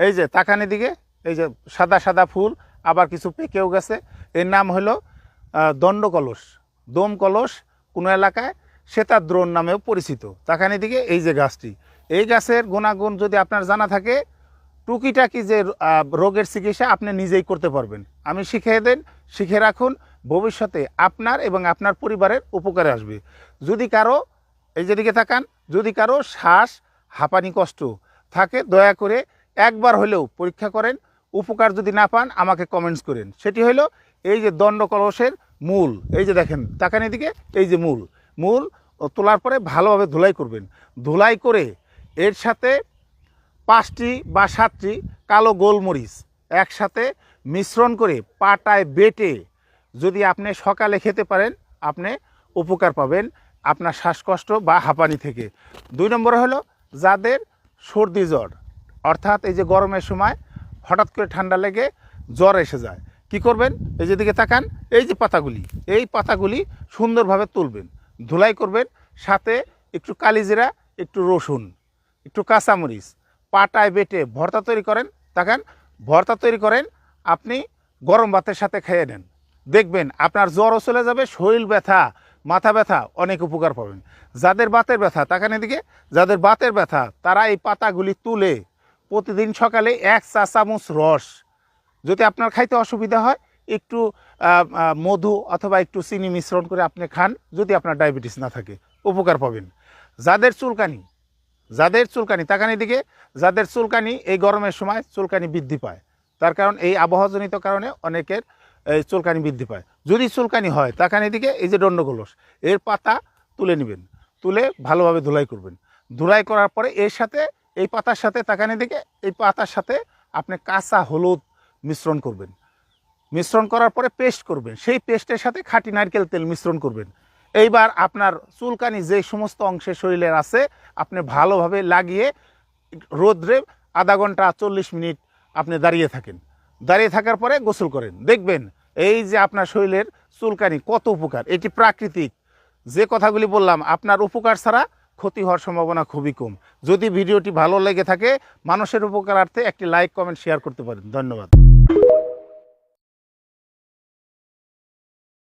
এই যে তাকানি দিকে, এই যে সাদা সাদা ফুল, আবার কিছু পেকেও গেছে। এর নাম হলো দণ্ডকলস, দম কলস, কোনো এলাকায় শ্বেতাদ্রোণ নামেও পরিচিত। তাকানি দিকে এই যে গাছটি, এই গাছের গুণাগুণ যদি আপনার জানা থাকে, টুকিটাকি যে রোগের চিকিৎসা আপনি নিজেই করতে পারবেন। আমি শিখিয়ে দেন, শিখে রাখুন, ভবিষ্যতে আপনার এবং আপনার পরিবারের উপকারে আসবে। যদি কারো, এই যেদিকে তাকান, যদি কারো শ্বাস হাঁপানি কষ্ট থাকে, দয়া করে একবার হলেও পরীক্ষা করেন। উপকার যদি না পান আমাকে কমেন্টস করেন। সেটি হলো এই যে দণ্ডকলসের মূল, এই যে দেখেন তাকানি দিকে, এই যে মূল তোলার পরে ভালোভাবে ধুলাই করবেন। ধুলাই করে এর সাথে 5টি বা 7টি কালো গোলমরিচ একসাথে মিশ্রণ করে পাটায় বেটে যদি আপনি সকালে খেতে পারেন, আপনি উপকার পাবেন আপনার শ্বাসকষ্ট বা হাঁপানি থেকে। 2 নম্বর হলো যাদের সর্দি জ্বর, অর্থাৎ এই যে গরমের সময় হঠাৎ করে ঠান্ডা লেগে জ্বর এসে যায়, কি করবেন? এই যে দিকে তাকান, এই যে পাতাগুলি, এই পাতাগুলি সুন্দরভাবে তুলবেন, ধুলাই করবেন, সাথে একটু কালিজিরা, একটু রসুন, একটু কাঁচামরিচ পাটায় বেটে ভর্তা তৈরি করেন। তাকান, ভর্তা তৈরি করেন, আপনি গরম ভাতের সাথে খেয়ে নেন, দেখবেন আপনার জ্বরও চলে যাবে, শরীর ব্যথা, মাথা ব্যথা অনেক উপকার পাবেন। যাদের বাতের ব্যথা, তাকান এদিকে, যাদের বাতের ব্যথা তারা এই পাতাগুলি তুলে প্রতিদিন সকালে 1 চা চামচ রস, যদি আপনার খাইতে অসুবিধা হয় একটু মধু অথবা একটু চিনি মিশ্রণ করে আপনি খান, যদি আপনার ডায়াবেটিস না থাকে, উপকার পাবেন। যাদের চুলকানি তাকানি দিকে, যাদের চুলকানি এই গরমের সময় চুলকানি বৃদ্ধি পায়, তার কারণ এই আবহাওয়াজনিত কারণে অনেকের এই চুলকানি বৃদ্ধি পায়। যদি চুলকানি হয়, তাকানি দিকে এই যে দণ্ডকলস, এর পাতা তুলে নেবেন, তুলে ভালোভাবে ধুলাই করবেন। ধুলাই করার পরে এর সাথে, এই পাতার সাথে, তাকানি দিকে, এই পাতার সাথে আপনি কাঁচা হলুদ মিশ্রণ করবেন। মিশ্রণ করার পরে পেস্ট করবেন, সেই পেস্টের সাথে খাঁটি নারকেল তেল মিশ্রণ করবেন। এইবার আপনার চুলকানি যে সমস্ত অংশে শরীরের আছে আপনি ভালোভাবে লাগিয়ে রোদ্রে আধা ঘন্টা 40 মিনিট আপনি দাঁড়িয়ে থাকেন। দাঁড়িয়ে থাকার পরে গোসল করেন, দেখবেন এই যে আপনার শরীরের চুলকানি কত উপকার। এটি প্রাকৃতিক, যে কথাগুলি বললাম আপনার উপকার ছাড়া ক্ষতি হওয়ার সম্ভাবনা খুবই কম। যদি ভিডিওটি ভালো লেগে থাকে, মানুষের উপকারার্থে একটি লাইক, কমেন্ট, শেয়ার করতে পারেন। ধন্যবাদ।